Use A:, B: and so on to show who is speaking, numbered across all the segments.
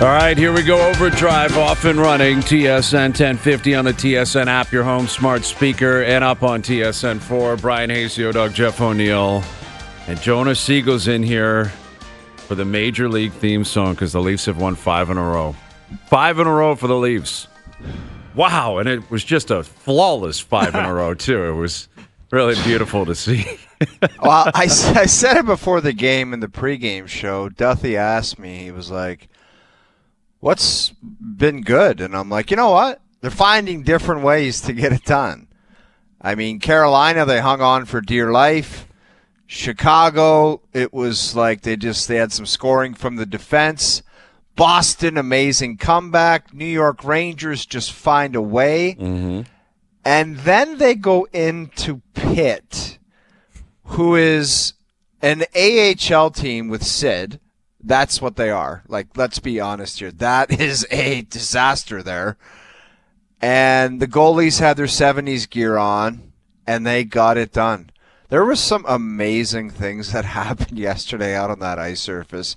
A: All right, here we go. OverDrive off and running. TSN 1050 on the TSN app, your home smart speaker, and up on TSN 4. Bryan Hayes, Dog, Jeff O'Neill, and Jonas Siegel's in here for the Major League theme song because the Leafs have won 5 in a row. 5 in a row for the Leafs. Wow, and it was just a flawless 5 in a row, too. It was really beautiful to see.
B: Well, I said it before the game in the pregame show. Duthie asked me, he was like, what's been good? And I'm like, you know what? They're finding different ways to get it done. I mean, Carolina, they hung on for dear life. Chicago, it was like they had some scoring from the defense. Boston, amazing comeback. New York Rangers just find a way.
A: Mm-hmm.
B: And then they go into Pitt, who is an AHL team with Sid. That's what they are. Like, let's be honest here. That is a disaster there. And the goalies had their 70s gear on, and they got it done. There were some amazing things that happened yesterday out on that ice surface.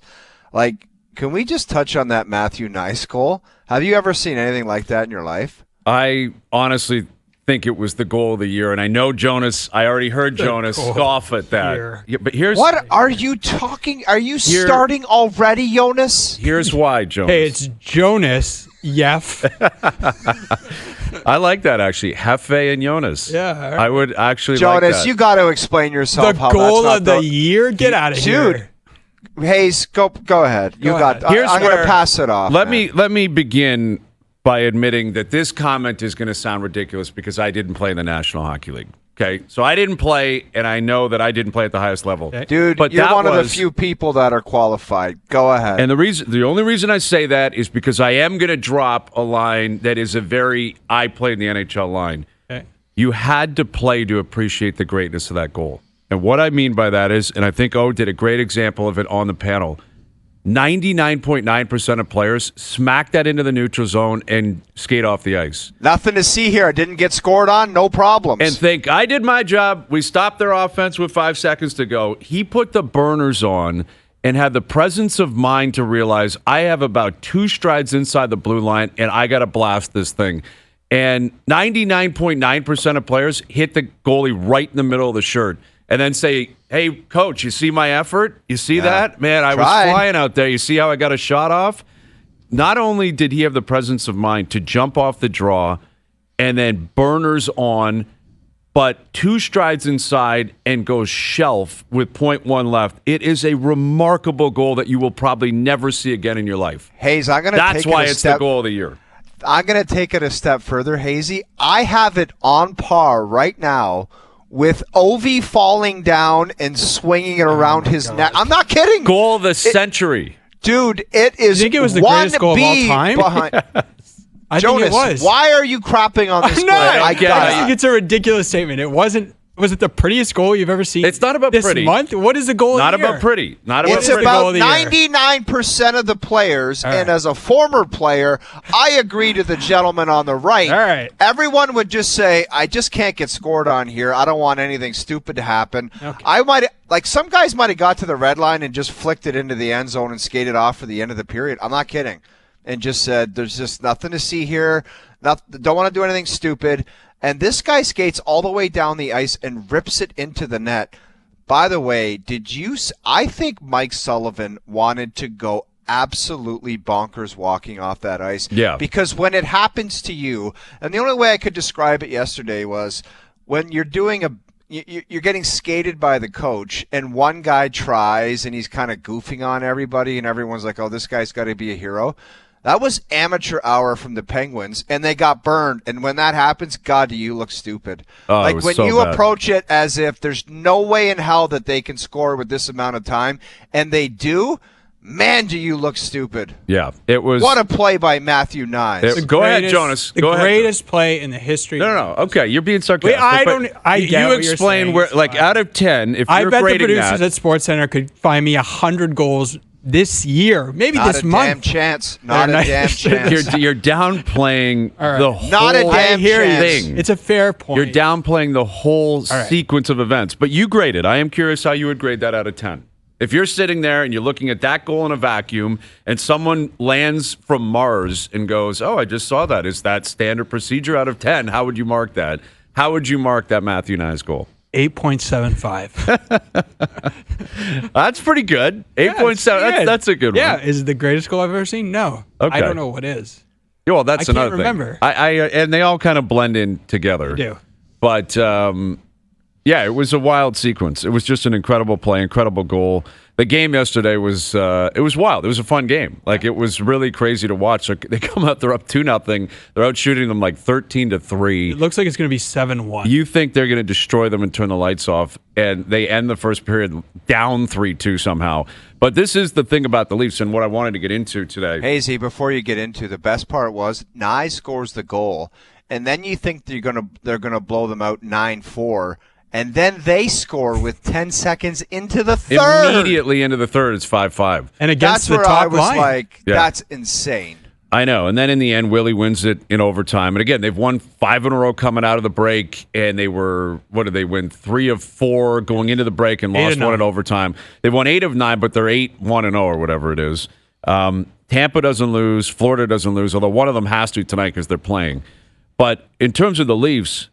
B: Like, can we just touch on that Matthew Knies goal? Have you ever seen anything like that in your life?
A: I honestly think it was the goal of the year, and I know Jonas. I already heard Jonas scoff at that. Yeah, but here's
B: what are you talking? Are you starting already, Jonas?
A: Here's why, Jonas.
C: Hey, it's Jonas. Yef.
A: I like that actually, Hefe and Jonas.
C: Yeah, right.
A: I would actually
B: Jonas,
A: like that.
B: you got to explain yourself.
C: The goal of the year. Get out of here,
B: dude. Hayes, go ahead. You got. I'm going to pass it off.
A: Let me begin by admitting that this comment is going to sound ridiculous because I didn't play in the National Hockey League. Okay, so I didn't play, and I know that I didn't play at the highest level.
B: Dude, but you're one of the few people that are qualified. Go ahead.
A: And the only reason I say that is because I am going to drop a line that is I played in the NHL line.
C: Okay.
A: You had to play to appreciate the greatness of that goal. And what I mean by that is, and I think O did a great example of it on the panel, 99.9% of players smack that into the neutral zone and skate off the ice.
B: Nothing to see here. I didn't get scored on. No problems.
A: And think, I did my job. We stopped their offense with 5 seconds to go. He put the burners on and had the presence of mind to realize I have about 2 strides inside the blue line and I got to blast this thing. And 99.9% of players hit the goalie right in the middle of the shirt. And then say, hey, coach, you see my effort? You see that? Man, I was flying out there. You see how I got a shot off? Not only did he have the presence of mind to jump off the draw and then burners on, but 2 strides inside and goes shelf with 0.1 left. It is a remarkable goal that you will probably never see again in your life.
B: Hayes, I'm going to take it a step.
A: That's why it's the goal of the year.
B: I'm going to take it a step further, Hazy. I have it on par right now with Ovi falling down and swinging it around his neck. I'm not kidding.
A: Goal of the century.
B: Dude, it is.
C: You think it was the greatest goal of all time? I
B: Jonas,
C: think it was.
B: Why are you crapping on this goal?
C: I think it's a ridiculous statement. It wasn't. Was it the prettiest goal you've ever seen?
A: It's not about
C: this
A: pretty.
C: month. What is the goal?
A: Not
C: of the year?
A: about pretty. Not about
B: it's
A: pretty.
B: about 99% of the players, and as a former player, I agree to the gentleman on the right.
C: All right.
B: Everyone would just say, "I just can't get scored on here. I don't want anything stupid to happen."
C: Okay.
B: Some guys might have got to the red line and just flicked it into the end zone and skated off for the end of the period. I'm not kidding, and just said, "There's just nothing to see here. Don't want to do anything stupid." And this guy skates all the way down the ice and rips it into the net. By the way, I think Mike Sullivan wanted to go absolutely bonkers walking off that ice.
A: Yeah.
B: Because when it happens to you, and the only way I could describe it yesterday was when you're you're getting skated by the coach and one guy tries and he's kind of goofing on everybody and everyone's like, oh, this guy's got to be a hero. That was amateur hour from the Penguins, and they got burned. And when that happens, God, do you look stupid.
A: Like
B: when you approach it as if there's no way in hell that they can score with this amount of time, and they do, man, do you look stupid.
A: Yeah, it was.
B: What a play by Matthew Knies.
A: Go ahead, Jonas.
C: The greatest play in the history.
A: No. Okay, you're being sarcastic.
C: You
A: explain where, like, out of 10, if you're grading that.
C: I bet the producers at SportsCenter could find me 100 goals this year, maybe
B: Not
C: this
B: a
C: month.
B: Damn chance. Not a damn chance.
A: You're downplaying the whole
B: Not a damn
A: thing.
C: It's a fair point.
A: You're downplaying the whole sequence of events. But you grade it. I am curious how you would grade that out of 10. If you're sitting there and you're looking at that goal in a vacuum and someone lands from Mars and goes, oh, I just saw that. Is that standard procedure out of 10? How would you mark that? How would you mark that Matthew Knies goal?
C: 8.75.
A: That's pretty good. 8.7. That's a good one.
C: Yeah. Is it the greatest goal I've ever seen? No.
A: Okay.
C: I don't know what is.
A: Yeah, well, that's
C: I can't
A: another
C: remember.
A: thing. And they all kind of blend in together.
C: They do.
A: But, yeah, it was a wild sequence. It was just an incredible play, incredible goal. The game yesterday was it was wild. It was a fun game. Like, it was really crazy to watch. Like, they come out, they're up 2-0. They're out shooting them like 13-3.
C: It looks like it's going to be 7-1.
A: You think they're going to destroy them and turn the lights off, and they end the first period down 3-2 somehow. But this is the thing about the Leafs and what I wanted to get into today.
B: Hazy, before you get into, the best part was Knies scores the goal, and then you think they're gonna blow them out 9-4. And then they score with 10 seconds into the third.
A: Immediately into the third, it's 5-5.
C: And against
B: That's
C: the top
B: where I was
C: line.
B: like,
A: Yeah.
B: that's insane.
A: I know. And then in the end, Willie wins it in overtime. And again, they've won 5 in a row coming out of the break. And they were, what did they win? 3 of 4 going into the break and lost 1 in overtime. They've won 8 of 9, but they're 8-1-0 or whatever it is. Tampa doesn't lose. Florida doesn't lose, although one of them has to tonight because they're playing. But in terms of the Leafs,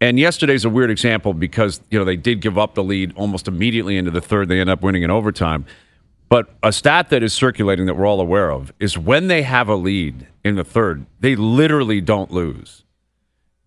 A: and yesterday's a weird example because, they did give up the lead almost immediately into the third. They end up winning in overtime. But a stat that is circulating that we're all aware of is when they have a lead in the third, they literally don't lose.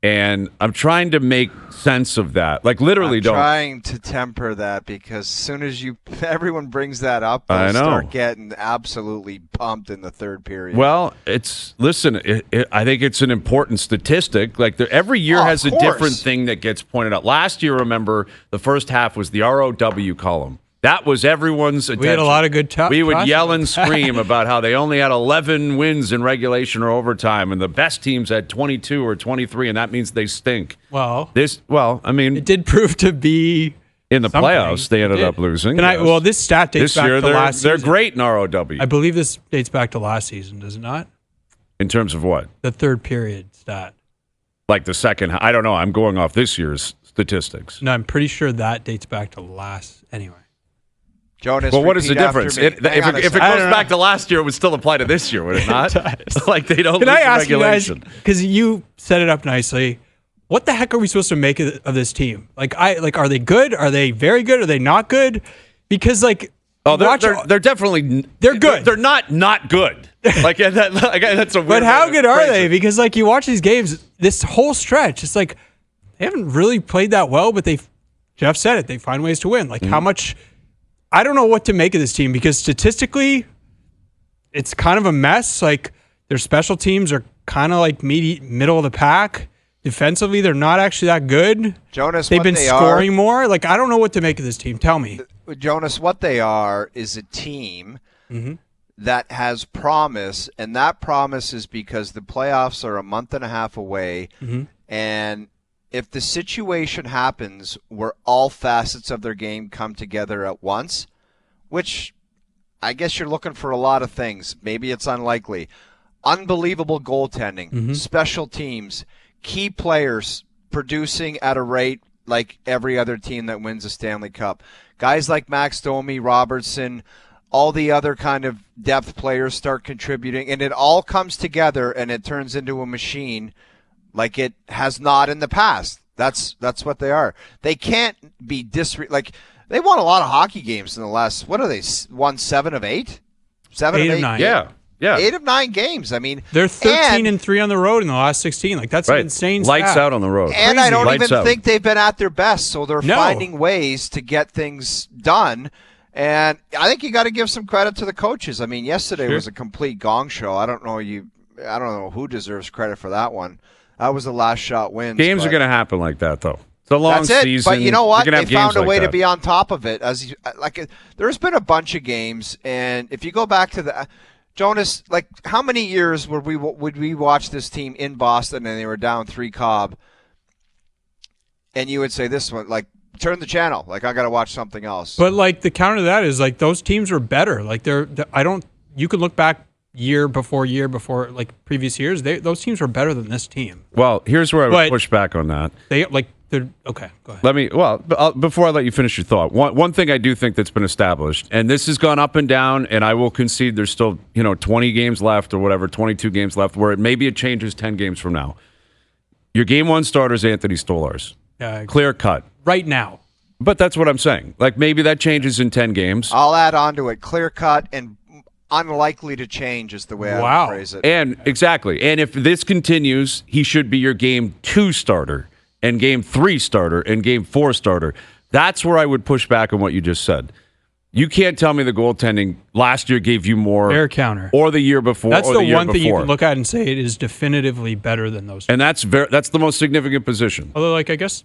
A: And I'm trying to make sense of that. Like, literally don't.
B: I'm trying to temper that because as soon as everyone brings that up,
A: I
B: they'll
A: know.
B: start getting absolutely pumped in the third period.
A: Well, I think it's an important statistic. Like, every year has a different thing that gets pointed out. Last year, remember, the first half was the ROW column. That was everyone's attention.
C: We had a lot of good talk.
A: We would yell and scream about how they only had 11 wins in regulation or overtime, and the best teams had 22 or 23, and that means they stink.
C: Well,
A: it
C: did prove to be
A: in the
C: something.
A: playoffs. They ended up losing.
C: This stat dates
A: this
C: back
A: year,
C: to last season.
A: They're great in ROW.
C: I believe this dates back to last season, does it not?
A: In terms of what?
C: The third period stat.
A: Like the second. I don't know. I'm going off this year's statistics.
C: No, I'm pretty sure that dates back to last. Anyway.
B: Jonas,
A: well, what is the
B: repeat after
A: difference?
B: me.
A: If it goes back to last year, it would still apply to this year, would it not? Like, they don't
C: Can
A: lose
C: I ask you guys,
A: regulation.
C: because you set it up nicely, what the heck are we supposed to make of this team? Are they good? Are they very good? Are they not good? Because
A: they're definitely
C: they're good.
A: They're not good. That's a weird.
C: But how
A: way to
C: good are
A: phrase
C: they?
A: it.
C: Because you watch these games, this whole stretch, it's like they haven't really played that well, but Jeff said it, they find ways to win. How much? I don't know what to make of this team because statistically, it's kind of a mess. Their special teams are kind of middle of the pack. Defensively, they're not actually that good.
B: Jonas,
C: they've been scoring more. I don't know what to make of this team. Tell me.
B: Jonas, what they are is a team that has promise, and that promise is because the playoffs are a month and a half away, and if the situation happens where all facets of their game come together at once, which I guess you're looking for a lot of things. Maybe it's unlikely. Unbelievable goaltending, special teams, key players producing at a rate like every other team that wins a Stanley Cup. Guys like Max Domi, Robertson, all the other kind of depth players start contributing, and it all comes together and it turns into a machine like it has not in the past. That's what they are. They can't be they won a lot of hockey games in the last, what are they, won 7 of 8? 7
C: 8
B: of 8?
C: of 9.
A: Yeah.
B: 8 of 9 games. I mean,
C: they're 13-3 on the road in the last 16. That's an insane
A: Lights
C: stat.
A: out on the road.
B: And
C: Crazy.
B: I don't
A: Lights
B: even
A: out.
B: think they've been at their best, so they're finding ways to get things done. And I think you got to give some credit to the coaches. I mean, yesterday was a complete gong show. I don't know who deserves credit for that one. That was the last shot wins.
A: Games are going to happen like that, though. It's a long
B: That's it.
A: season.
B: But you know what?
A: You're gonna
B: They
A: have
B: found
A: games
B: a way
A: like
B: to
A: that.
B: be on top of it. There's been a bunch of games, and if you go back to the Jonas, how many years would we watch this team in Boston and they were down 3-Cobb, and you would say this one, turn the channel, I got to watch something else.
C: But the counter to that is those teams were better. You could look back year before previous years. Those teams were better than this team.
A: Well, here's where I would push back on that.
C: They Okay, go ahead.
A: Before I let you finish your thought, one thing I do think that's been established, and this has gone up and down, and I will concede there's still 20 games left or whatever, 22 games left, where maybe it changes 10 games from now. Your game one starter is Anthony Stolarz. Clear cut.
C: Right now.
A: But that's what I'm saying. Like, maybe that changes in 10 games.
B: I'll add on to it. Clear cut and unlikely to change is the way I would phrase it.
A: And exactly. And if this continues, he should be your game 2 starter and game 3 starter and game 4 starter. That's where I would push back on what you just said. You can't tell me the goaltending last year gave you more.
C: Fair counter.
A: Or the year before.
C: That's
A: or
C: the
A: year
C: one thing you
A: before.
C: can look at and say it is definitively better than those.
A: And that's the most significant position.
C: Although, I guess,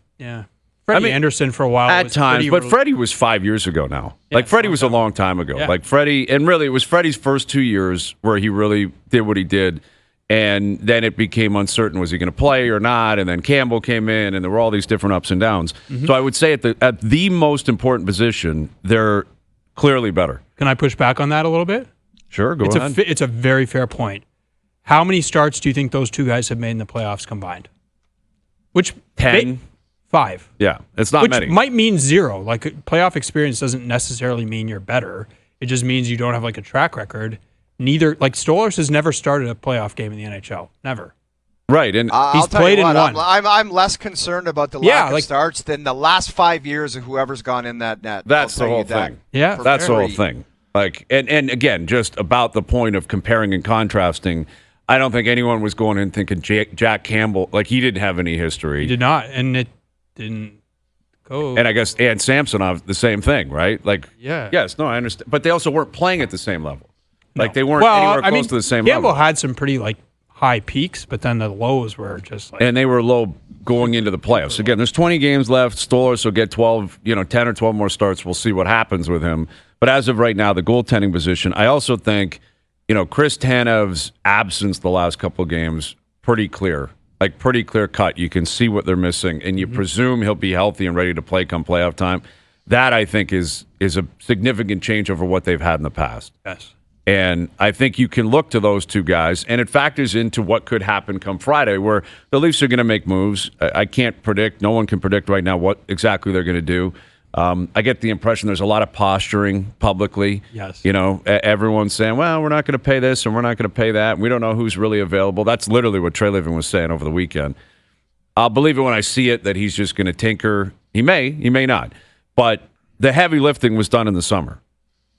C: Freddie Anderson for a while.
A: At times, but Freddie was 5 years ago now.
C: Yeah,
A: Freddie was a long time ago.
C: Yeah.
A: Like Freddie, and really it was Freddie's first 2 years where he really did what he did. And then it became uncertain, was he going to play or not? And then Campbell came in, and there were all these different ups and downs. Mm-hmm. So I would say at the most important position, they're clearly better.
C: Can I push back on that a little bit?
A: Sure, go ahead.
C: It's a very fair point. How many starts do you think those two guys have made in the playoffs combined?
A: 10.
C: 5.
A: Yeah, it's not many.
C: Which might mean 0. Like, playoff experience doesn't necessarily mean you're better. It just means you don't have, like, a track record. Stolarz has never started a playoff game in the NHL. Never.
A: Right, and
C: he's played in one.
B: I'm less concerned about the lack of starts than the last 5 years of whoever's gone in that net.
A: That's the whole thing.
C: Yeah,
A: that's the whole thing. Like, and again, just about the point of comparing and contrasting, I don't think anyone was going in thinking Jack Campbell, like, he didn't have any history.
C: He did not, and it didn't go.
A: And I guess and Samsonov, the same thing, right? Like, yes, no, I understand. But they also weren't playing at the same level. No. Like, they weren't anywhere close to the same
C: Campbell
A: level.
C: had some pretty, high peaks, but then the lows were just
A: and they were low going into the playoffs. Again, there's 20 games left. Stolarz will get 12, 10 or 12 more starts. We'll see what happens with him. But as of right now, the goaltending position, I also think, Chris Tanev's absence the last couple of games, pretty clear. Like, pretty clear cut. You can see what they're missing, and you presume he'll be healthy and ready to play come playoff time. That, I think, is a significant change over what they've had in the past.
C: Yes.
A: And I think you can look to those two guys, and it factors into what could happen come Friday, where the Leafs are going to make moves. I can't predict. No one can predict right now what exactly they're going to do. I get the impression there's a lot of posturing publicly.
C: Yes.
A: Everyone's saying, well, we're not going to pay this and we're not going to pay that. We don't know who's really available. That's literally what Trey Living was saying over the weekend. I'll believe it when I see it that he's just going to tinker. He may not. But the heavy lifting was done in the summer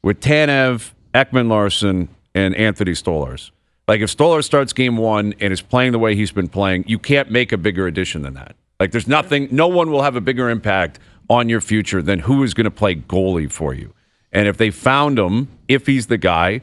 A: with Tanev, Ekman-Larsson, and Anthony Stolarz. Like, if Stolarz starts game 1 and is playing the way he's been playing, you can't make a bigger addition than that. Like, there's nothing, no one will have a bigger impact on your future than who is going to play goalie for you. And if they found him, if he's the guy,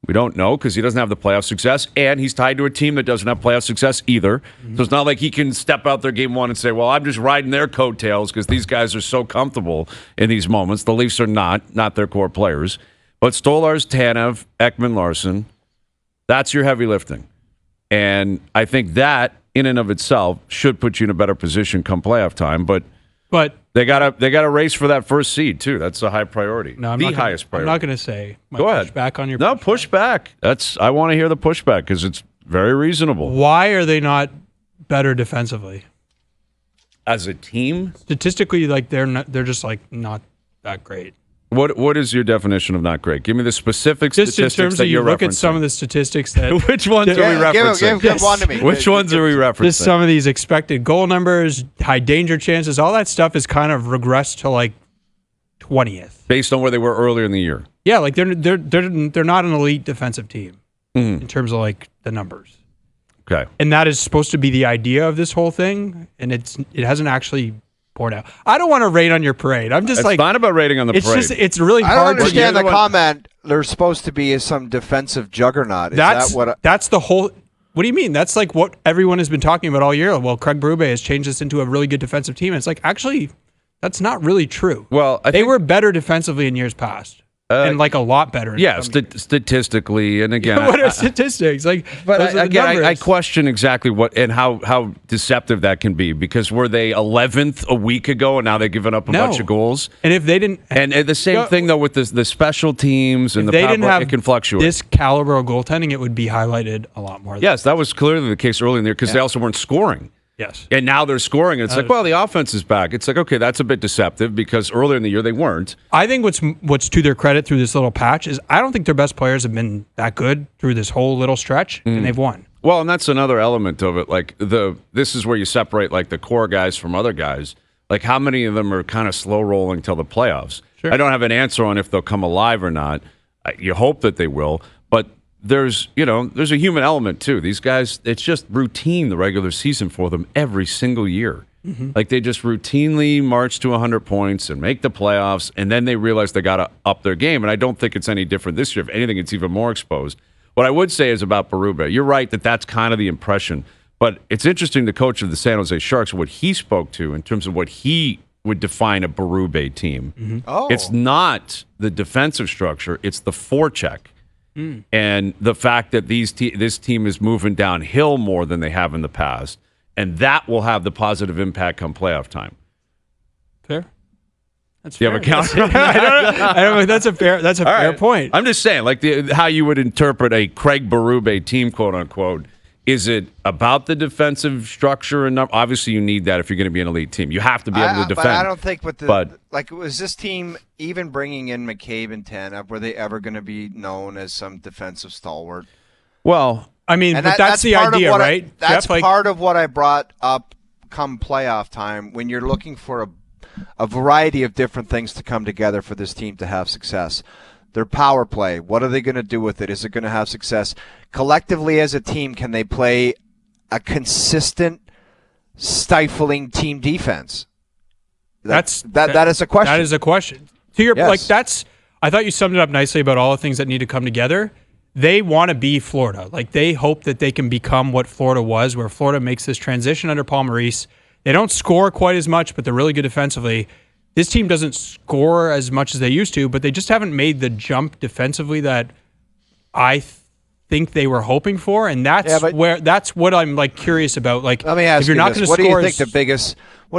A: we don't know because he doesn't have the playoff success, and he's tied to a team that doesn't have playoff success either. Mm-hmm. So it's not like he can step out there game 1 and say, well, I'm just riding their coattails because these guys are so comfortable in these moments. The Leafs are not their core players. But Stolarz, Tanev, Ekman-Larsson, that's your heavy lifting. And I think that, in and of itself, should put you in a better position come playoff time. But they got to race for that first seed too. That's a high priority.
C: No,
A: highest priority.
C: I'm not going to say.
A: Go ahead.
C: Push back on your.
A: No, push back. I want to hear the pushback because it's very reasonable.
C: Why are they not better defensively?
A: As a team,
C: statistically, they're just not that great.
A: What is your definition of not great? Give me the specific
C: just
A: statistics
C: in terms
A: that
C: of
A: you're
C: look
A: referencing.
C: at some of the statistics that.
A: Which ones are we referencing?
B: Give one to me.
A: Which ones are we referencing?
C: Just some of these expected goal numbers, high danger chances, all that stuff is kind of regressed to 20th
A: based on where they were earlier in the year.
C: Yeah, they're not an elite defensive team in terms of the numbers.
A: Okay,
C: and that is supposed to be the idea of this whole thing, and it hasn't actually. Poured out. I don't want to rate on your parade. I'm just
A: it's not about rating on the parade.
C: It's really hard.
B: I don't understand the comment. They're supposed to be some defensive juggernaut.
C: That's the whole. What do you mean? That's what everyone has been talking about all year. Well, Craig Berube has changed this into a really good defensive team. And it's actually, that's not really true.
A: Well,
C: they were better defensively in years past. And a lot better.
A: Yeah, statistically, and again,
C: what are statistics?
A: But again, I question exactly what and how deceptive that can be because were they 11th a week ago and now they've given up a bunch of goals?
C: And if they didn't,
A: and the same thing though with the special teams and the power play, it can fluctuate.
C: This caliber of goaltending, it would be highlighted a lot more.
A: Yes, that was clearly the case early in the year because they also weren't scoring.
C: Yes.
A: And now they're scoring. It's like, well, the offense is back. It's like, okay, that's a bit deceptive because earlier in the year they weren't.
C: I think what's to their credit through this little patch is I don't think their best players have been that good through this whole little stretch, and they've won.
A: Well, and that's another element of it. Like this is where you separate like the core guys from other guys. Like how many of them are kind of slow rolling till the playoffs?
C: Sure.
A: I don't have an answer on if they'll come alive or not. You hope that they will, but there's a human element too. These guys, it's just routine the regular season for them every single year. Like they just routinely march to 100 points and make the playoffs, and then they realize they got to up their game. And I don't think it's any different this year. If anything, it's even more exposed. What I would say is about Berube. You're right that that's kind of the impression, but it's interesting. The coach of the San Jose Sharks, what he spoke to in terms of what he would define a Berube team. It's not the defensive structure; it's the forecheck. And the fact that this team is moving downhill more than they have in the past, and that will have the positive impact come playoff time.
C: Fair. That's
A: Do you
C: fair.
A: have a counter?
C: I don't know. That's a fair point.
A: I'm just saying, like how you would interpret a Craig Berube team, quote unquote. Is it about the defensive structure? And obviously, you need that if you're going to be an elite team. You have to be able to defend.
B: But I don't think was this team, even bringing in McCabe and Tanev, were they ever going to be known as some defensive stalwart?
A: Well,
C: I mean, but that's the idea, right?
B: That's part of what I brought up come playoff time when you're looking for a variety of different things to come together for this team to have success. Their power play, what are they going to do with it? Is it going to have success? Collectively as a team, can they play a consistent, stifling team defense? That is a question.
C: That is a question. To your
B: yes.
C: I thought you summed it up nicely about all the things that need to come together. They want to be Florida. Like they hope that they can become what Florida was, where Florida makes this transition under Paul Maurice. They don't score quite as much, but they're really good defensively. This team doesn't score as much as they used to, but they just haven't made the jump defensively that I think they were hoping for, and that's what I'm like curious about. Like,
B: let me ask
C: if you're
B: you
C: not
B: this.
C: going to
B: What
C: score,
B: do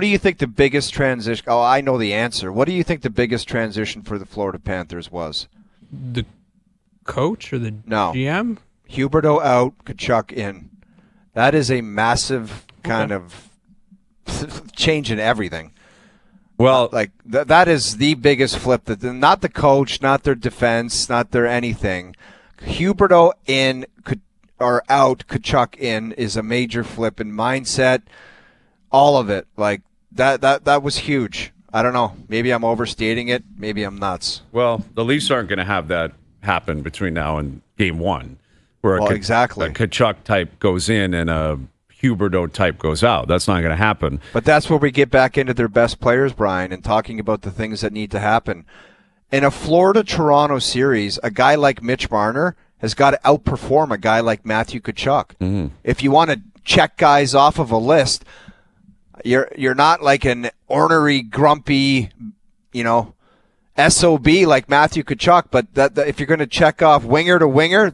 B: you think the biggest transition? Oh, I know the answer. What do you think the biggest transition for the Florida Panthers was?
C: The coach or the GM?
B: Huberdeau out, Tkachuk in. That is a massive kind of change in everything.
A: Well,
B: that is the biggest flip. Not the coach, not their defense, not their anything. Huberdeau in or out, Tkachuk in is a major flip in mindset. All of it, like that was huge. I don't know. Maybe I'm overstating it. Maybe I'm nuts.
A: Well, the Leafs aren't going to have that happen between now and Game 1, where
B: exactly
A: a Tkachuk type goes in and a Huberdeau type goes out. That's not going to happen.
B: But that's where we get back into their best players, Brian, and talking about the things that need to happen. In a Florida-Toronto series, a guy like Mitch Marner has got to outperform a guy like Matthew Tkachuk. Mm-hmm. If you want to check guys off of a list, you're not like an ornery, grumpy, SOB like Matthew Tkachuk, but if you're going to check off winger to winger,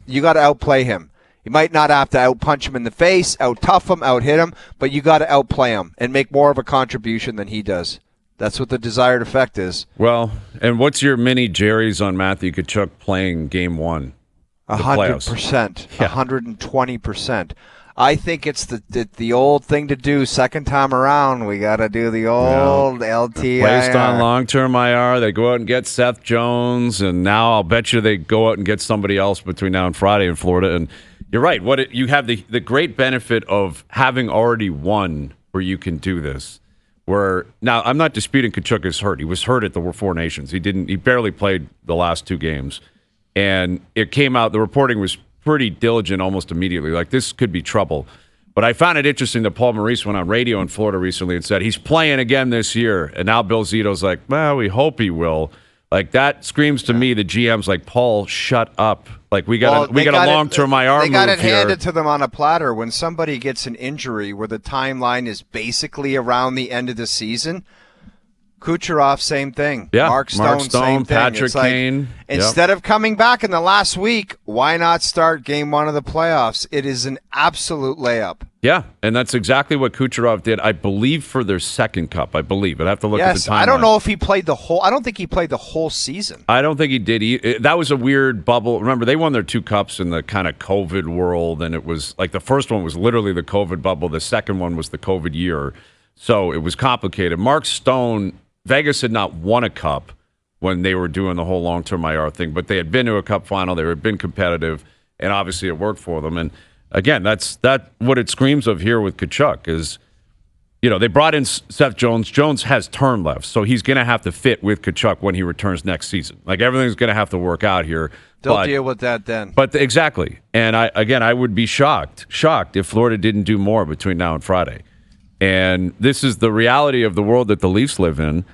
B: you got to outplay him. You might not have to out-punch him in the face, out-tough him, out-hit him, but you got to outplay him and make more of a contribution than he does. That's what the desired effect is.
A: Well, and what's your mini Jerry's on Matthew Tkachuk playing Game 1?
B: 100%, 120%. I think it's the old thing to do. Second time around, we got to do the old LTIR.
A: Placed on long-term IR. They go out and get Seth Jones, and now I'll bet you they go out and get somebody else between now and Friday in Florida. And you're right. You have the great benefit of having already won where you can do this. Now, I'm not disputing Tkachuk is hurt. He was hurt at the Four Nations. He barely played the last 2 games. And it came out, the reporting was pretty diligent almost immediately. Like, this could be trouble. But I found it interesting that Paul Maurice went on radio in Florida recently and said he's playing again this year. And now Bill Zito's like, well, we hope he will. Like, that screams to me the GM's like, Paul, shut up. Like, we got a long-term IR move here.
B: They got it handed to them on a platter. When somebody gets an injury where the timeline is basically around the end of the season, Kucherov, same thing.
A: Yeah,
B: Mark Stone, same thing.
A: Patrick
B: It's like,
A: Kane.
B: instead of coming back in the last week, why not start game 1 of the playoffs? It is an absolute layup.
A: Yeah, and that's exactly what Kucherov did, I believe, for their second cup. I believe. I'd have to look at the timeline.
B: I don't know if he played the whole. I don't think he played the whole season.
A: I don't think he did. That was a weird bubble. Remember, they won their 2 cups in the kind of COVID world, and it was like the first one was literally the COVID bubble. The second one was the COVID year. So it was complicated. Mark Stone, Vegas had not won a cup when they were doing the whole long-term IR thing, but they had been to a cup final. They had been competitive, and obviously it worked for them. And again, that's what it screams of here with Tkachuk is, they brought in Seth Jones. Jones has term left, so he's going to have to fit with Tkachuk when he returns next season. Like, everything's going to have to work out here.
B: They'll deal with that then.
A: But exactly. And I would be shocked if Florida didn't do more between now and Friday. And this is the reality of the world that the Leafs live in,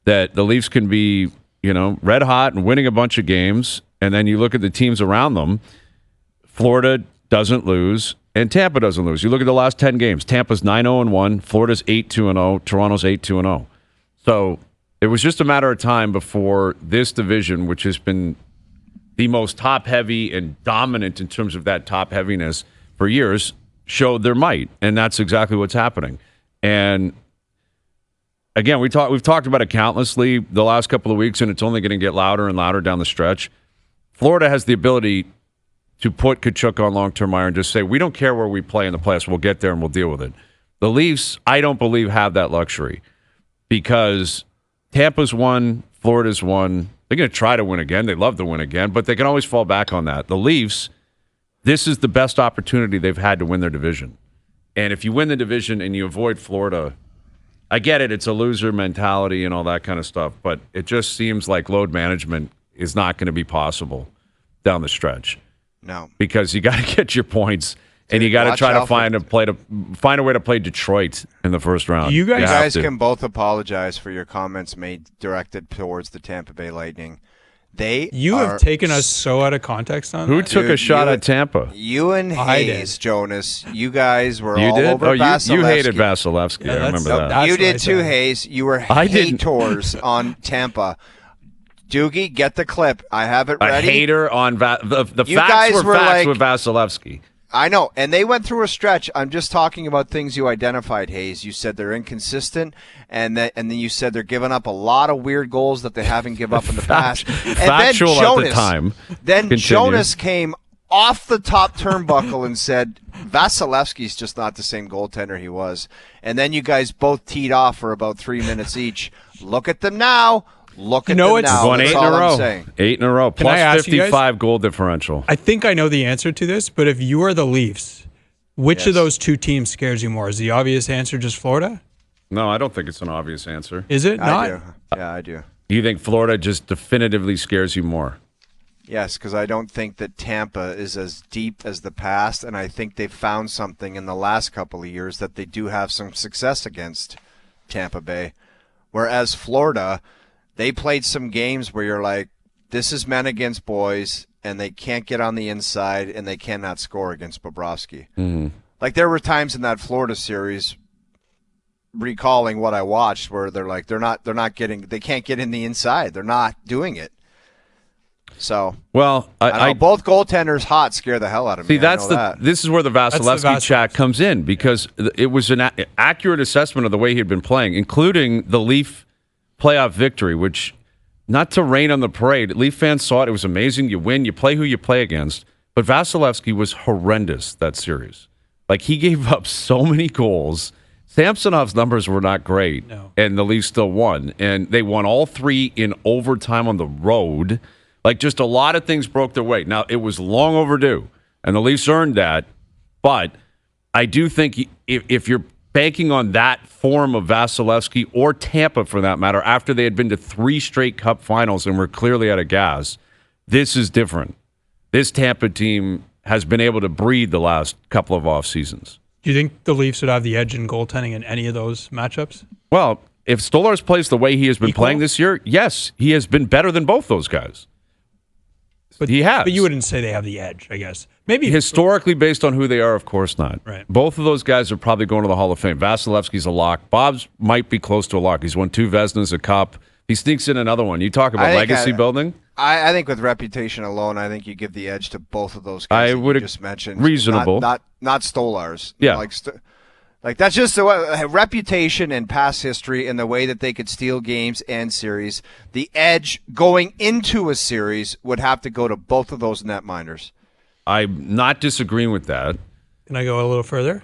A: that the Leafs can be, red hot and winning a bunch of games, and then you look at the teams around them. Florida doesn't lose, and Tampa doesn't lose. You look at the last 10 games. Tampa's 9-0-1, Florida's 8-2-0, Toronto's 8-2-0. So it was just a matter of time before this division, which has been the most top-heavy and dominant in terms of that top-heaviness for years, showed their might, and that's exactly what's happening. And again, we've talked about it countlessly the last couple of weeks, and it's only going to get louder and louder down the stretch. Florida has the ability to put Tkachuk on long-term IR and just say, we don't care where we play in the playoffs. We'll get there and we'll deal with it. The Leafs, I don't believe, have that luxury because Tampa's won, Florida's won. They're going to try to win again. They love to win again, but they can always fall back on that. The Leafs, this is the best opportunity they've had to win their division. And if you win the division and you avoid Florida, I get it. It's a loser mentality and all that kind of stuff, but it just seems like load management is not going to be possible down the stretch.
B: No,
A: because you got to get your points, and you got to try to find a way to play Detroit in the first round.
C: You guys
B: can both apologize for your comments made directed towards the Tampa Bay Lightning. You
C: have taken us so out of context on
A: who
C: that.
A: took a shot at Tampa?
B: You and Hayes, Jonas. You guys were all over Vasilevsky.
A: You hated Vasilevsky. I remember that.
B: You did too, Hayes. You were haters on Tampa. Doogie, get the clip. I have it ready.
A: A hater on the facts were facts with Vasilevsky.
B: I know, and they went through a stretch. I'm just talking about things you identified, Hayes. You said they're inconsistent, and then you said they're giving up a lot of weird goals that they haven't given up in the past.
A: Factual then Jonas, at the time.
B: Then Continue. Jonas came off the top turnbuckle and said, Vasilevsky's just not the same goaltender he was. And then you guys both teed off for about 3 minutes each. Look at them now. Look at them now.
A: Won 8 in a row. 8 in a row. Plus 55 goal differential.
C: I think I know the answer to this, but if you are the Leafs, which of those two teams scares you more? Is the obvious answer just Florida?
A: No, I don't think it's an obvious answer.
C: Is it not?
B: I do. Yeah, I do.
A: You think Florida just definitively scares you more?
B: Yes, because I don't think that Tampa is as deep as the past, and I think they've found something in the last couple of years that they do have some success against Tampa Bay. Whereas Florida, they played some games where you're like, this is men against boys, and they can't get on the inside, and they cannot score against Bobrovsky.
A: Mm-hmm.
B: Like, there were times in that Florida series, recalling what I watched, where they're like, they can't get in the inside. They're not doing it. So,
A: well,
B: I both goaltenders hot scare the hell out of me.
A: See, this is where the Vasilevsky chat comes in, because it was an accurate assessment of the way he had been playing, including the Leaf playoff victory, which, not to rain on the parade, Leaf fans saw it. It was amazing. You win. You play who you play against. But Vasilevsky was horrendous that series. Like, he gave up so many goals. Samsonov's numbers were not great, and the Leafs still won. And they won all 3 in overtime on the road. Like, just a lot of things broke their way. Now, it was long overdue, and the Leafs earned that. But I do think if you're banking on that form of Vasilevsky, or Tampa for that matter, after they had been to 3 straight Cup finals and were clearly out of gas, this is different. This Tampa team has been able to breathe the last couple of off seasons.
C: Do you think the Leafs would have the edge in goaltending in any of those matchups?
A: Well, if Stolarz plays the way he has been playing this year, yes, he has been better than both those guys. He has.
C: But you wouldn't say they have the edge, I guess. Maybe
A: Historically, based on who they are, of course not.
C: Right.
A: Both of those guys are probably going to the Hall of Fame. Vasilevsky's a lock. Bob's might be close to a lock. He's won 2 Vezinas, a cup. He sneaks in another one. You talk about legacy building?
B: I think with reputation alone, I think you give the edge to both of those guys
A: I would
B: you just mentioned.
A: reasonable.
B: Not Stolarz.
A: Yeah.
B: Like that's just the way, reputation and past history and the way that they could steal games and series. The edge going into a series would have to go to both of those netminders.
A: I'm not disagreeing with that.
C: Can I go a little further?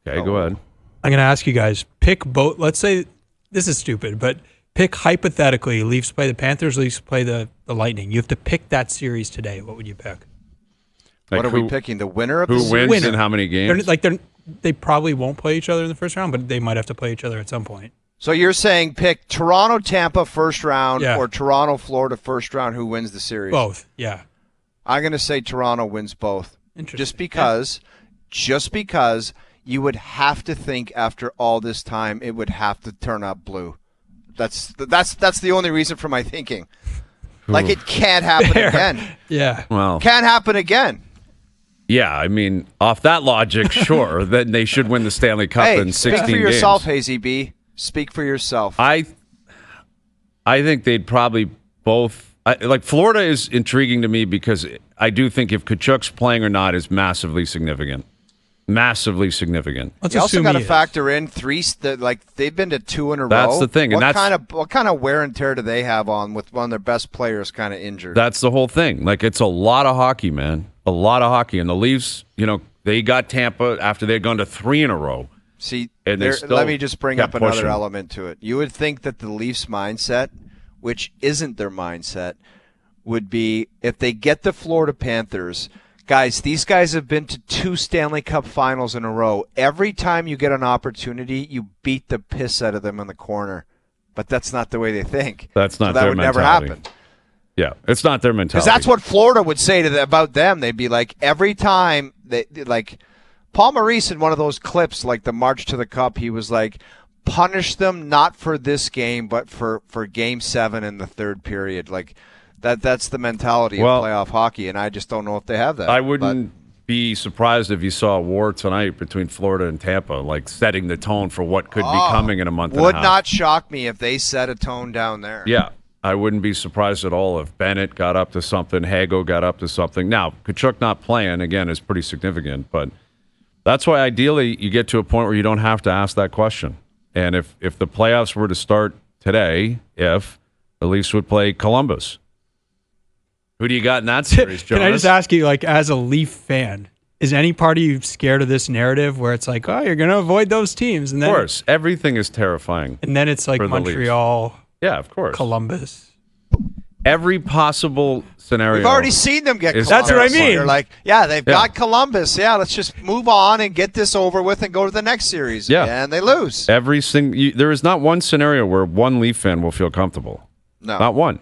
A: Okay, go ahead.
C: I'm going to ask you guys, pick both. Let's say, this is stupid, but pick hypothetically, Leafs play the Panthers, Leafs play the Lightning. You have to pick that series today. What would you pick?
A: Like
B: what are we picking? The winner of the
A: who
B: series?
A: wins and how many games?
C: They probably won't play each other in the first round, but they might have to play each other at some point.
B: So you're saying pick Toronto, Tampa first round
C: Yeah.
B: or Toronto, Florida first round. Who wins the series?
C: Both, yeah.
B: I'm going to say Toronto wins both.
C: Interesting.
B: Just because you would have to think after all this time it would have to turn up blue. That's the only reason for my thinking. Like it can't happen again.
C: Yeah.
A: Well,
B: Can't happen again.
A: yeah, I mean, off that logic, sure, then they should win the Stanley Cup
B: Hey,
A: in 16
B: speak for yourself,
A: games.
B: Hazy B. Speak for yourself.
A: I think they'd probably both. Like Florida is intriguing to me because I do think if Kachuk's playing or not is massively significant. Massively significant.
C: Let's
B: You also
C: assume
B: got to
C: he is.
B: factor in they've been to 2 in a row.
A: That's the thing, and
B: what kind of wear and tear do they have on with one of their best players kind of injured?
A: That's the whole thing. Like it's a lot of hockey, man. A lot of hockey. And the Leafs, they got Tampa after they'd gone to 3 in a row.
B: See,
A: And they still
B: let me just bring up
A: kept
B: another
A: pushing.
B: element to it. You would think that the Leafs mindset, which isn't their mindset, would be if they get the Florida Panthers. Guys, these guys have been to 2 Stanley Cup finals in a row. Every time you get an opportunity, you beat the piss out of them in the corner. But that's not the way they think.
A: That's not
B: so that
A: their
B: would
A: mentality.
B: never happen.
A: Yeah, it's not their
B: Because
A: mentality.
B: that's what Florida would say about them. They'd be like, every time, like Paul Maurice in one of those clips, like the March to the Cup, he was like, punish them not for this game, but for Game 7 in the third period. Like that's the mentality of playoff hockey, and I just don't know if they have that.
A: I wouldn't be surprised if you saw a war tonight between Florida and Tampa, like setting the tone for what could be coming in a month and a half.
B: Would not shock me if they set a tone down there.
A: Yeah, I wouldn't be surprised at all if Bennett got up to something, Hago got up to something. Now, Kachuk not playing, again, is pretty significant, but that's why ideally you get to a point where you don't have to ask that question. And if the playoffs were to start today, the Leafs would play Columbus. Who do you got in that series, Jonas?
C: Can I just ask you, like, as a Leaf fan, is any part of you scared of this narrative where it's like, oh, you're going to avoid those teams? And then,
A: of course. Everything is terrifying.
C: And then it's like
A: for the Leafs.
C: Montreal,
A: Yeah, of course.
C: Columbus.
A: Every possible scenario.
B: We've already seen them get Columbus.
C: That's what I mean.
B: They're like, they've got Columbus. Yeah, let's just move on and get this over with and go to the next series.
A: Yeah.
B: And they lose.
A: There is not one scenario where one Leaf fan will feel comfortable.
B: No.
A: Not one.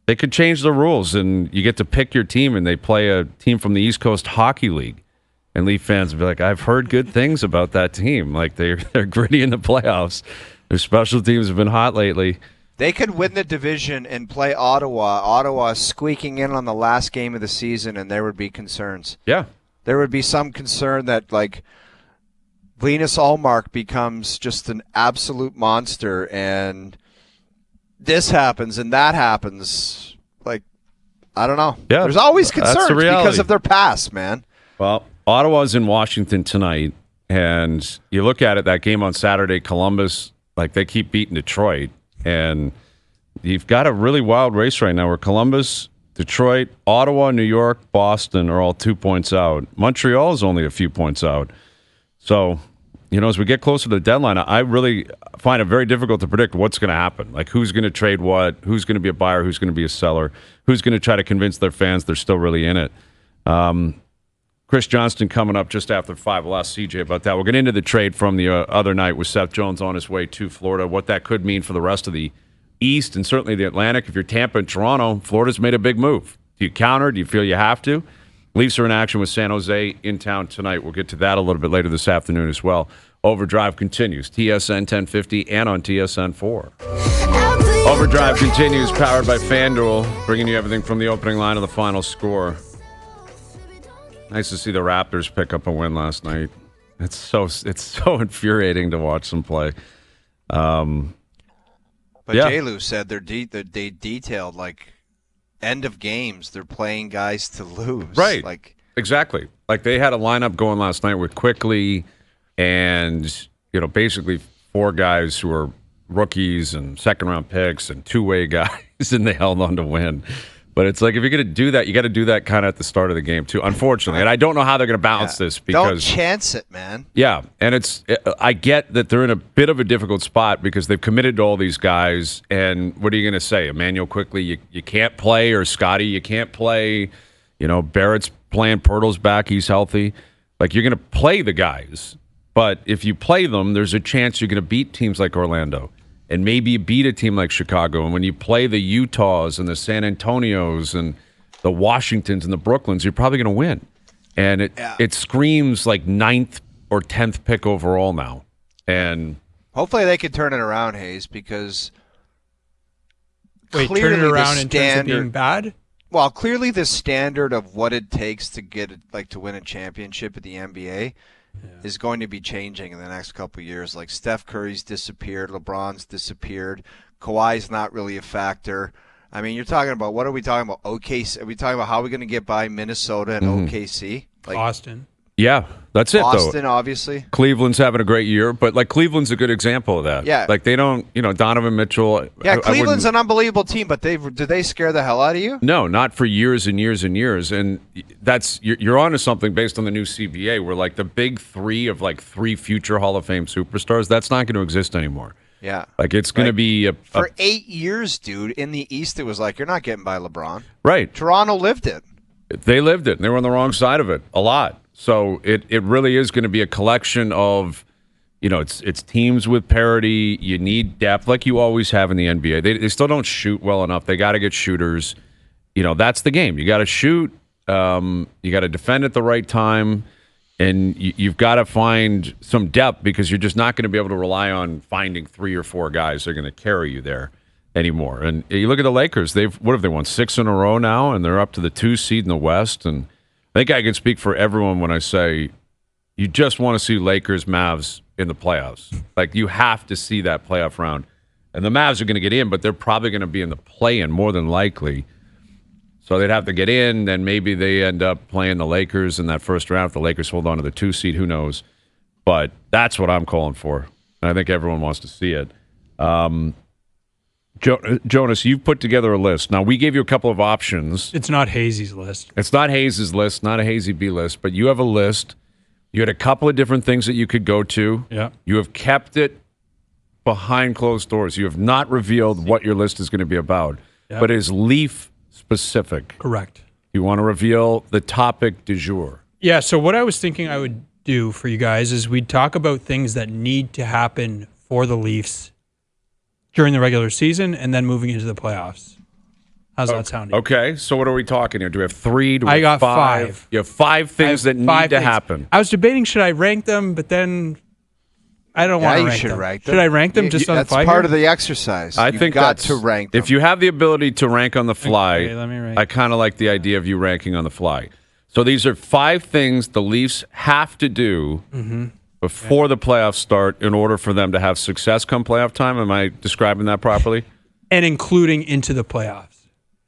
A: They could change the rules, and you get to pick your team, and they play a team from the East Coast Hockey League. And Leaf fans will be like, I've heard good things about that team. Like, they're gritty in the playoffs. Their special teams have been hot lately.
B: They could win the division and play Ottawa. Ottawa squeaking in on the last game of the season, and there would be concerns.
A: Yeah.
B: There would be some concern that, like, Linus Ullmark becomes just an absolute monster, and this happens and that happens. Like, I don't know.
A: Yeah,
B: there's always
A: that's the
B: concerns
A: reality.
B: because of their past, man.
A: Well, Ottawa's in Washington tonight, and you look at it, that game on Saturday, Columbus, like, they keep beating Detroit, and you've got a really wild race right now where Columbus, Detroit, Ottawa, New York, Boston are all 2 points out. Montreal is only a few points out. So, as we get closer to the deadline, I really find it very difficult to predict what's going to happen. Like, who's going to trade what, who's going to be a buyer, who's going to be a seller, who's going to try to convince their fans they're still really in it. Chris Johnston coming up just after 5. We'll ask CJ about that. We'll get into the trade from the other night with Seth Jones on his way to Florida, what that could mean for the rest of the East and certainly the Atlantic. If you're Tampa and Toronto, Florida's made a big move. Do you counter? Do you feel you have to? Leafs are in action with San Jose in town tonight. We'll get to that a little bit later this afternoon as well. Overdrive continues. TSN 1050 and on TSN 4. OverDrive continues, powered by FanDuel, bringing you everything from the opening line to the final score. Nice to see the Raptors pick up a win last night. It's so infuriating to watch them play.
B: But
A: yeah.
B: J-Lu said they detailed like end of games. They're playing guys to lose.
A: Right.
B: Like
A: exactly. Like they had a lineup going last night with Quickly and basically 4 guys who are rookies and second-round picks and two-way guys, and they held on to win. But it's like if you're going to do that, you got to do that kind of at the start of the game too, unfortunately. And I don't know how they're going to balance this because
B: don't chance it, man.
A: Yeah, and I get that they're in a bit of a difficult spot because they've committed to all these guys. And what are you going to say? Emmanuel Quickly, you can't play, or Scotty, you can't play. Barrett's playing, Pirtle's back, he's healthy. Like you're going to play the guys, but if you play them, there's a chance you're going to beat teams like Orlando. And maybe you beat a team like Chicago. And when you play the Utahs and the San Antonios and the Washingtons and the Brooklyns, you're probably going to win. And it screams like 9th or 10th pick overall now. And
B: hopefully they can turn it around, Hayes, because
C: turn it around in terms of being bad?
B: Well, clearly the standard of what it takes to to win a championship at the NBA is going to be changing in the next couple of years. Like Steph Curry's disappeared, LeBron's disappeared, Kawhi's not really a factor. I mean, you're talking about, what are we talking about? OKC? Are we talking about how we're going to get by Minnesota and OKC? Like
C: Austin.
A: Yeah, that's it,
B: Boston,
A: though.
B: obviously.
A: Cleveland's having a great year, but like Cleveland's a good example of that.
B: Yeah.
A: Like they don't, Donovan Mitchell.
B: Yeah, Cleveland's an unbelievable team, but do they scare the hell out of you?
A: No, not for years and years and years. And you're onto something based on the new CBA, where like the big 3 of like 3 future Hall of Fame superstars, that's not going to exist anymore.
B: Yeah.
A: Like it's going to be
B: for 8 years, dude. In the East, it was like you're not getting by LeBron.
A: Right.
B: Toronto lived it.
A: They lived it, and they were on the wrong side of it a lot. So it really is going to be a collection of, it's teams with parity. You need depth like you always have in the NBA. They still don't shoot well enough. They got to get shooters. That's the game. You got to shoot. You got to defend at the right time. And you've got to find some depth because you're just not going to be able to rely on finding 3 or 4 guys that are going to carry you there anymore. And you look at the Lakers. What have they won? 6 in a row now, and they're up to the 2 seed in the West. And I think I can speak for everyone when I say you just want to see Lakers Mavs in the playoffs. Like you have to see that playoff round. And the Mavs are going to get in, but they're probably going to be in the play-in more than likely. So they'd have to get in, then maybe they end up playing the Lakers in that first round. If the Lakers hold on to the 2 seed, who knows? But that's what I'm calling for. And I think everyone wants to see it. Jonas, you've put together a list. Now, we gave you a couple of options.
C: It's not Hazy's list.
A: It's not Hayes' list, not a Hazy B list, but you have a list. You had a couple of different things that you could go to.
C: Yeah.
A: You have kept it behind closed doors. You have not revealed what your list is going to be about, but it is Leaf specific.
C: Correct.
A: You want to reveal the topic du jour.
C: Yeah, so what I was thinking I would do for you guys is we'd talk about things that need to happen for the Leafs during the regular season and then moving into the playoffs. How's that sounding?
A: Okay, so what are we talking here? Do we have 3? Do we
C: I
A: have
C: got
A: 5?
C: 5.
A: You have 5 things that need to happen.
C: I was debating should I rank them, but then I don't want to rank them.
B: Rank them.
C: Should I rank them just on the fly?
B: That's part of the exercise.
A: I
B: You've
A: think
B: got
A: that's
B: to rank them.
A: If you have the ability to rank on the fly,
C: Okay, let me rank.
A: I kind of like the idea of you ranking on the fly. So these are 5 things the Leafs have to do before the playoffs start in order for them to have success come playoff time. Am I describing that properly?
C: And including into the playoffs.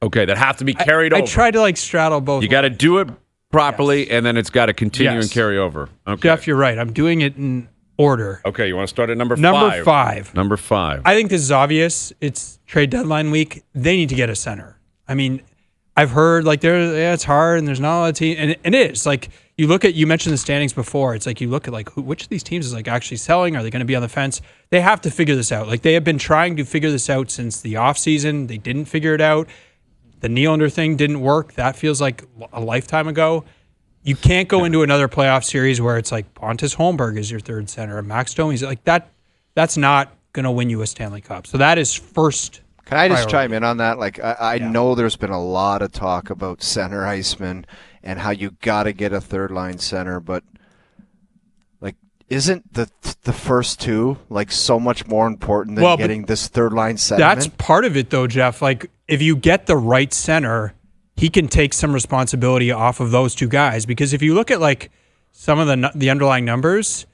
A: Okay, that have to be carried over.
C: I tried to straddle both.
A: You got to do it properly, and then it's got to continue and
C: Yes.
A: carry over. Okay.
C: Jeff, you're right. I'm doing it in order.
A: Okay, you want to start at number 5?
C: Number 5.
A: Number 5.
C: I think this is obvious. It's trade deadline week. They need to get a center. I mean, I've heard it's hard and there's not a lot of teams, and it is. Like you mentioned the standings before. It's like you look at which of these teams is actually selling? Are they going to be on the fence? They have to figure this out. Like they have been trying to figure this out since the offseason. They didn't figure it out. The Nylander thing didn't work. That feels like a lifetime ago. You can't go into another playoff series where it's like Pontus Holmberg is your third center and Max Domi's like that. That's not going to win you a Stanley Cup. So that is first.
B: Can I just
C: priority.
B: chime in on that? Like I know there's been a lot of talk about center iceman and how you got to get a third line center, but isn't the first two like so much more important than getting this third line center?
C: That's part of it, though, Jeff. Like, if you get the right center, he can take some responsibility off of those two guys. Because if you look at like some of the underlying numbers,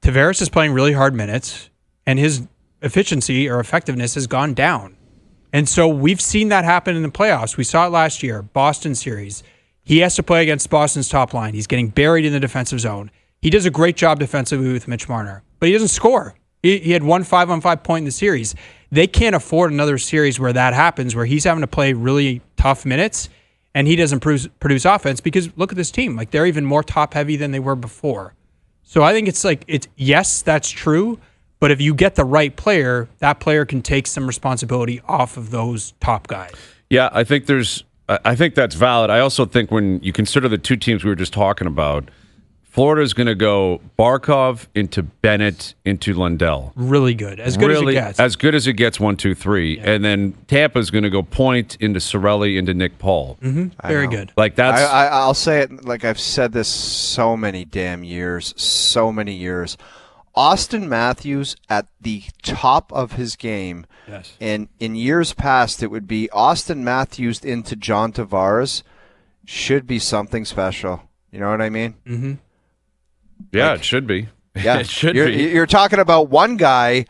C: Tavares is playing really hard minutes, and his efficiency or effectiveness has gone down. And so we've seen that happen in the playoffs. We saw it last year, Boston series. He has to play against Boston's top line. He's getting buried in the defensive zone. He does a great job defensively with Mitch Marner, but he doesn't score. He had 1 5-on-5 point in the series. They can't afford another series where that happens, where he's having to play really tough minutes and he doesn't produce offense, because look at this team. Like, they're even more top heavy than they were before. So I think yes, that's true. But if you get the right player, that player can take some responsibility off of those top guys.
A: Yeah, I think that's valid. I also think when you consider the two teams we were just talking about, Florida's going to go Barkov into Bennett into Lundell.
C: Really good. As good as it gets.
A: As good as it gets, 1, 2, 3. Yeah. And then Tampa's going to go Point into Cirelli into Nick Paul.
C: Mm-hmm. Very good.
A: Like, that's...
B: I'll say it like I've said this so many damn years, so many years. Austin Matthews at the top of his game.
C: Yes.
B: And in years past, it would be Austin Matthews into John Tavares should be something special. You know what I mean?
C: Mm-hmm.
A: Yeah, it should be.
B: Yeah,
A: it should
B: be. You're talking about one guy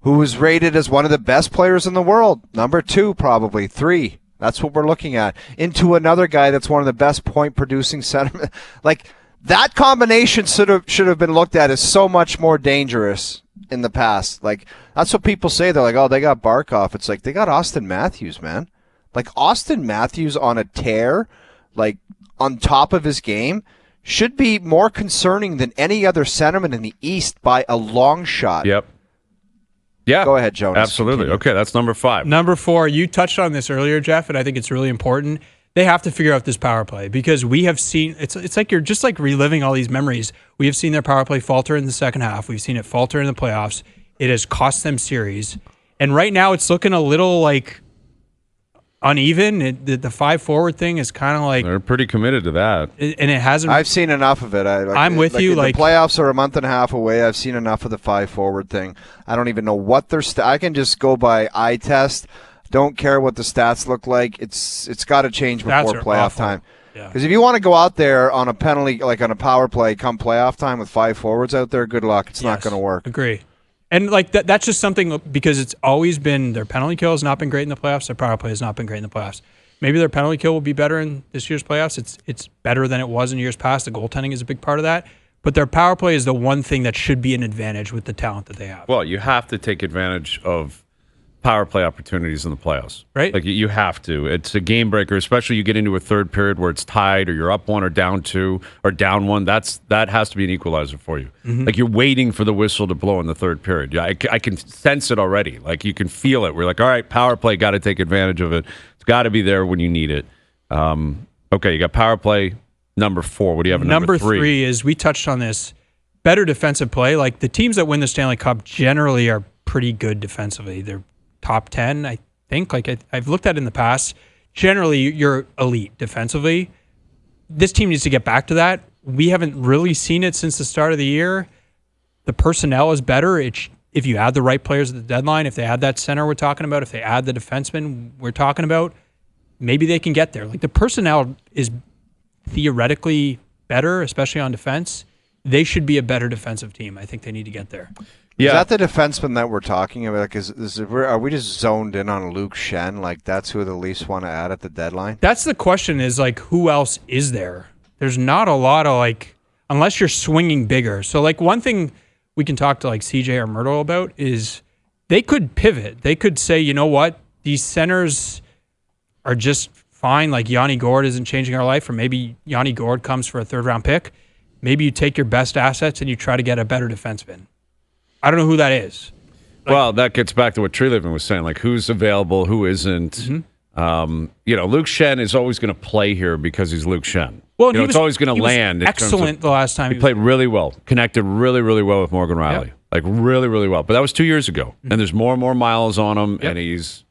B: who was rated as one of the best players in the world, number 2, probably 3. That's what we're looking at. Into another guy that's one of the best point-producing center. Like, that combination should have been looked at as so much more dangerous in the past. Like, that's what people say. They're like, oh, they got Barkov. It's like, they got Austin Matthews, man. Like, Austin Matthews on a tear, like, on top of his game, should be more concerning than any other centerman in the East by a long shot.
A: Yep. Yeah.
B: Go ahead, Jonas.
A: Absolutely.
B: Continue.
A: Okay, that's number 5.
C: Number 4, you touched on this earlier, Jeff, and I think it's really important. They have to figure out this power play, because we have seen it's like you're just like reliving all these memories. We have seen their power play falter in the second half. We've seen it falter in the playoffs. It has cost them series. And right now it's looking a little like uneven. The 5 forward thing is kind of like...
A: They're pretty committed to that.
C: And it hasn't...
B: I've seen enough of it.
C: I'm with you.
B: The playoffs are a month and a half away. I've seen enough of the 5 forward thing. I don't even know what their... I can just go by eye test. Don't care what the stats look like. It's got to change before playoff time. Because if you want to go out there on a penalty, like on a power play, come playoff time with 5 forwards out there, good luck. It's not going to work.
C: Agree. And like that's just something, because it's always been their penalty kill has not been great in the playoffs. Their power play has not been great in the playoffs. Maybe their penalty kill will be better in this year's playoffs. It's better than it was in years past. The goaltending is a big part of that. But their power play is the one thing that should be an advantage with the talent that they have.
A: Well, you have to take advantage of power play opportunities in the playoffs,
C: right?
A: Like, you have to. It's a game breaker, especially you get into a third period where it's tied, or you're up 1 or down 2 or down 1. That has to be an equalizer for you. Mm-hmm. Like, you're waiting for the whistle to blow in the third period. I can sense it already. Like, you can feel it. We're like, all right, power play, got to take advantage of it. It's got to be there when you need it. Okay, you got power play number 4. What do you have in number 3?
C: Number 3 is, we touched on this, better defensive play. Like, the teams that win the Stanley Cup generally are pretty good defensively. They're top 10, I think. Like, I've looked at it in the past. Generally, you're elite defensively. This team needs to get back to that. We haven't really seen it since the start of the year. The personnel is better. If you add the right players at the deadline, if they add that center we're talking about, if they add the defenseman we're talking about, maybe they can get there. Like, the personnel is theoretically better, especially on defense. They should be a better defensive team. I think they need to get there.
B: Yeah. Is that the defenseman that we're talking about? Like, are we just zoned in on Luke Schenn? Like, that's who the Leafs want to add at the deadline?
C: That's the question, is like, who else is there? There's not a lot of, like, unless you're swinging bigger. So, like, one thing we can talk to, like, CJ or Myrtle about is they could pivot. They could say, you know what, these centers are just fine. Like, Yanni Gourde isn't changing our life, or maybe Yanni Gourde comes for a 3rd-round pick. Maybe you take your best assets and you try to get a better defenseman. I don't know who that is.
A: Like, well, that gets back to what Treliving was saying, like, who's available, who isn't.
C: Mm-hmm.
A: Luke Schenn is always going to play here because he's Luke Schenn.
C: Well,
A: it's always going to land.
C: Excellent the last time.
A: He played really well, connected really, really well with Morgan Riley. Yep. Like, really, really well. But that was 2 years ago. Mm-hmm. And there's more and more miles on him, and he's,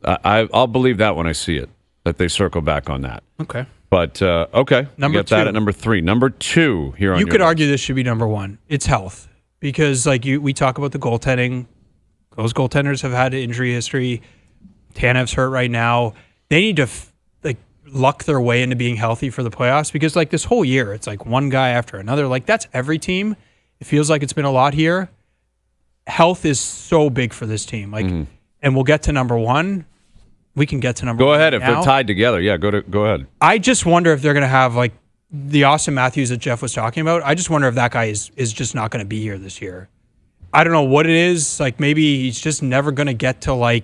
A: I'll believe that when I see it, that they circle back on that.
C: Okay.
A: But okay,
C: Number
A: get that
C: two.
A: at number 3. Number 2 here on
C: You
A: your
C: could
A: list.
C: argue this should be number 1. It's health. Because we talk about the goaltending. Those goaltenders have had injury history. Tanev's hurt right now. They need to luck their way into being healthy for the playoffs, because this whole year it's one guy after another. That's every team. It feels like it's been a lot here. Health is so big for this team. And we'll get to number 1. We can get to number 1.
A: Go ahead if
C: now.
A: they're tied together. Yeah, go ahead.
C: I just wonder if they're going to have the Austin Matthews that Jeff was talking about. I just wonder if that guy is just not going to be here this year. I don't know what it is. Maybe he's just never going to get to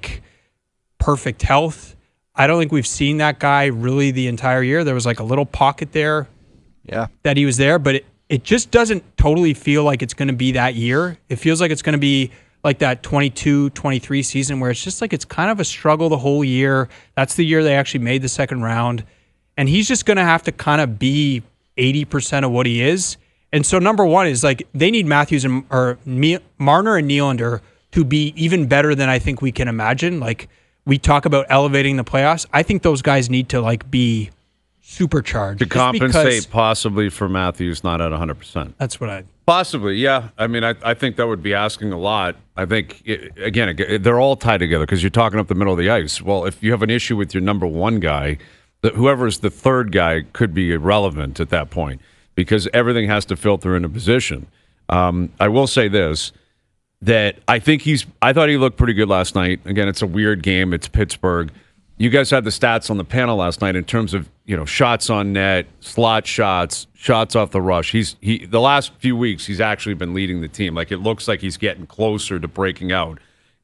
C: perfect health. I don't think we've seen that guy really the entire year. There was a little pocket there that he was there, but it just doesn't totally feel like it's going to be that year. It feels like it's going to be that 22-23 season where it's just it's kind of a struggle the whole year. That's the year they actually made the second round. And he's just going to have to kind of be 80% of what he is. And so number 1 is they need Matthews or Marner and Nylander to be even better than I think we can imagine. We talk about elevating the playoffs. I think those guys need to be supercharged.
A: To compensate possibly for Matthews not at 100%.
C: That's what I...
A: Possibly, yeah. I mean, I think that would be asking a lot. I think, again, they're all tied together because you're talking up the middle of the ice. Well, if you have an issue with your number 1 guy, whoever's the third guy could be irrelevant at that point because everything has to filter into position. I will say this, that I thought he looked pretty good last night. Again, it's a weird game. It's Pittsburgh. You guys had the stats on the panel last night in terms of, shots on net, slot shots, shots off the rush. The last few weeks, he's actually been leading the team. It looks like he's getting closer to breaking out.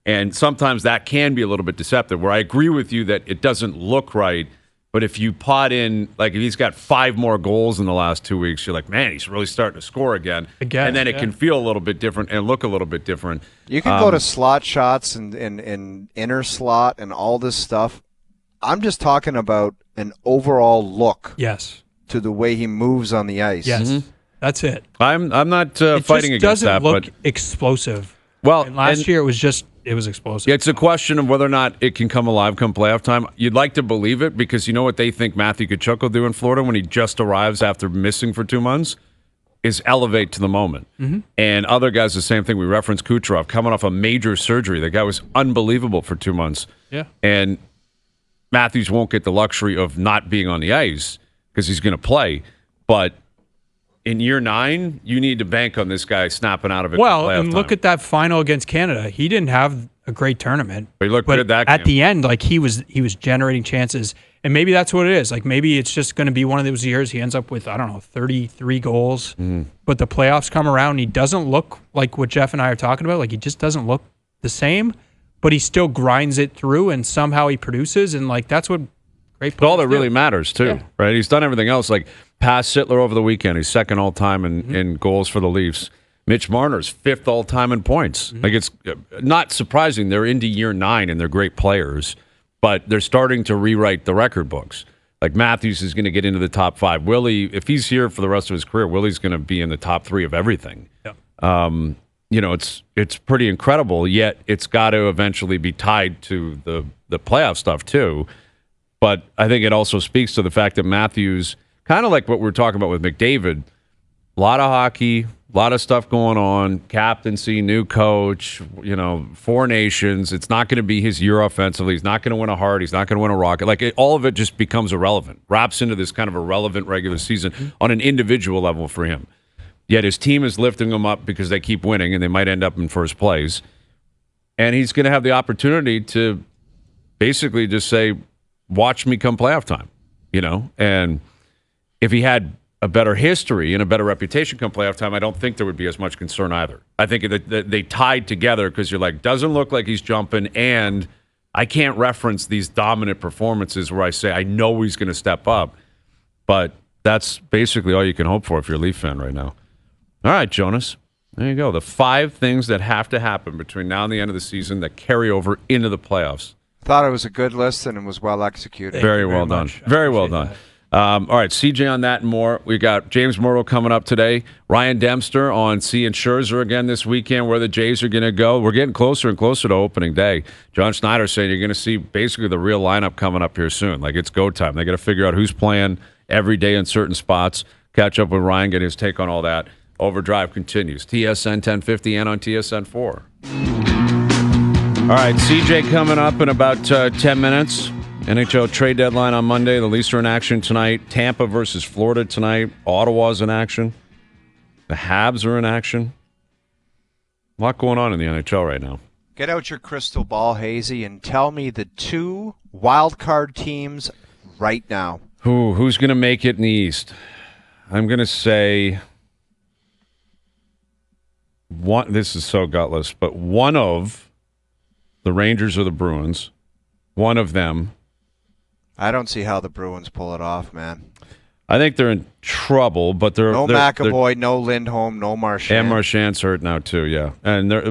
A: And sometimes that can be a little bit deceptive, where I agree with you that it doesn't look right. But if you pot in, if he's got 5 more goals in the last 2 weeks, you're man, he's really starting to score again. And then it can feel a little bit different and look a little bit different.
B: You can go to slot shots and inner slot and all this stuff. I'm just talking about an overall look to the way he moves on the ice.
C: Yes, that's it.
A: I'm not fighting against that.
C: It doesn't look
A: but
C: explosive.
A: Well,
C: and last year it was explosive.
A: It's a question of whether or not it can come alive come playoff time. You'd like to believe it because you know what they think Matthew Tkachuk will do in Florida when he just arrives after missing for 2 months is elevate to the moment. Mm-hmm. And other guys, the same thing. We referenced Kucherov coming off a major surgery. The guy was unbelievable for 2 months.
C: Yeah.
A: And Matthews won't get the luxury of not being on the ice because he's going to play. But in year 9, you need to bank on this guy snapping out of it.
C: Well, and look at that final against Canada. He didn't have a great tournament.
A: But he looked good that
C: at
A: game.
C: the end, he was generating chances. And maybe that's what it is. Maybe it's just going to be one of those years he ends up with, 33 goals. Mm. But the playoffs come around and he doesn't look like what Jeff and I are talking about. He just doesn't look the same. But he still grinds it through, and somehow he produces, and that's what great players
A: all that
C: do.
A: really matters too, right? He's done everything else. Past Sittler over the weekend, he's second all time in goals for the Leafs. Mitch Marner's 5th all time in points. Mm-hmm. It's not surprising. They're into year 9 and they're great players, but they're starting to rewrite the record books. Matthews is going to get into the top 5. Willie, if he's here for the rest of his career, Willie's going to be in the top 3 of everything.
C: Yeah.
A: It's pretty incredible, yet it's got to eventually be tied to the playoff stuff too. But I think it also speaks to the fact that Matthews, kind of like what we were talking about with McDavid, a lot of hockey, a lot of stuff going on, captaincy, new coach, 4 nations. It's not going to be his year offensively. He's not going to win a Hart. He's not going to win a Rocket. All of it just becomes irrelevant, wraps into this kind of irrelevant regular season on an individual level for him. Yet his team is lifting him up because they keep winning and they might end up in first place. And he's going to have the opportunity to basically just say, watch me come playoff time, And if he had a better history and a better reputation come playoff time, I don't think there would be as much concern either. I think that they tied together because you're doesn't look like he's jumping, and I can't reference these dominant performances where I say, I know he's going to step up. But that's basically all you can hope for if you're a Leaf fan right now. All right, Jonas. There you go. The 5 things that have to happen between now and the end of the season that carry over into the playoffs.
B: Thought it was a good list and it was well executed.
A: Very well done. Very well done. All right, CJ on that and more. We got James Myrtle coming up today. Ryan Dempster on seeing Scherzer again this weekend, where the Jays are going to go. We're getting closer and closer to opening day. John Schneider saying you're going to see basically the real lineup coming up here soon. It's go time. They got to figure out who's playing every day in certain spots. Catch up with Ryan, get his take on all that. Overdrive continues. TSN 1050 and on TSN 4. All right, CJ coming up in about 10 minutes. NHL trade deadline on Monday. The Leafs are in action tonight. Tampa versus Florida tonight. Ottawa's in action. The Habs are in action. A lot going on in the NHL right now.
B: Get out your crystal ball, Hazy, and tell me the 2 wild card teams right now.
A: Who's going to make it in the East? I'm going to say one. This is so gutless, but one of the Rangers or the Bruins, one of them.
B: I don't see how the Bruins pull it off, man.
A: I think they're in trouble, but they're
B: McAvoy, no Lindholm, no Marchand.
A: And Marchand's hurt now too, yeah.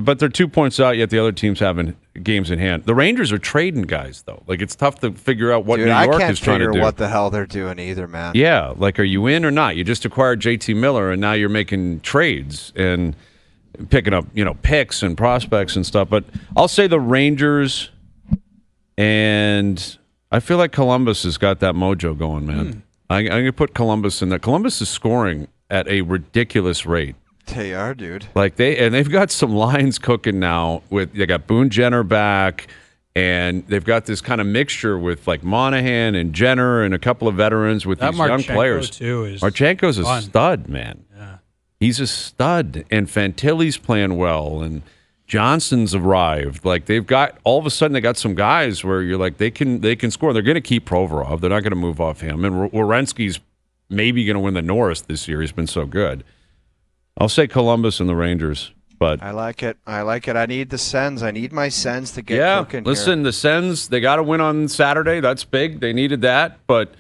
A: But they're 2 points out, yet the other teams having games in hand. The Rangers are trading guys though. Like it's tough to figure out what New York is trying to do. I can't figure
B: what the hell they're doing either, man.
A: Yeah, like are you in or not? You just acquired JT Miller, and now you're making trades and picking up picks and prospects and stuff. But I'll say the Rangers, and I feel like Columbus has got that mojo going, man. I'm going to put Columbus in there. Columbus is scoring at a ridiculous rate.
B: They are, dude.
A: Like they've got some lines cooking now. They got Boone Jenner back, and they've got this kind of mixture with like Monahan and Jenner and a couple of veterans with these young players. Marchenko's a stud, man.
C: Yeah.
A: He's a stud, and Fantilli's playing well, and Johnson's arrived. Like they've got all of a sudden they got some guys where you're like they can score. They're going to keep Provorov. They're not going to move off him. And Werenski's maybe going to win the Norris this year. He's been so good. I'll say Columbus and the Rangers. But
B: I like it. I need the Sens. I need my Sens to get cooking.
A: Listen, the Sens, they got to win on Saturday. That's big. They needed that, but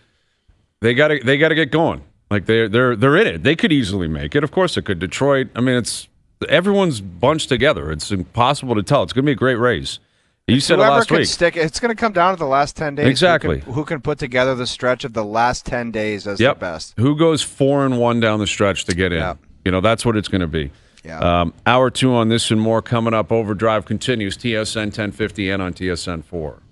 A: they got to get going. Like they're in it. They could easily make it. Of course, it could. Detroit. I mean, everyone's bunched together. It's impossible to tell. It's going to be a great race. You said it last week.
B: It's going to come down to the last 10 days.
A: Exactly.
B: Who can put together the stretch of the last 10 days as the best?
A: Who goes 4-1 down the stretch to get in?
B: Yep.
A: That's what it's going to be.
B: Yeah.
A: Hour 2 on this and more coming up. Overdrive continues. TSN 1050 and on TSN 4.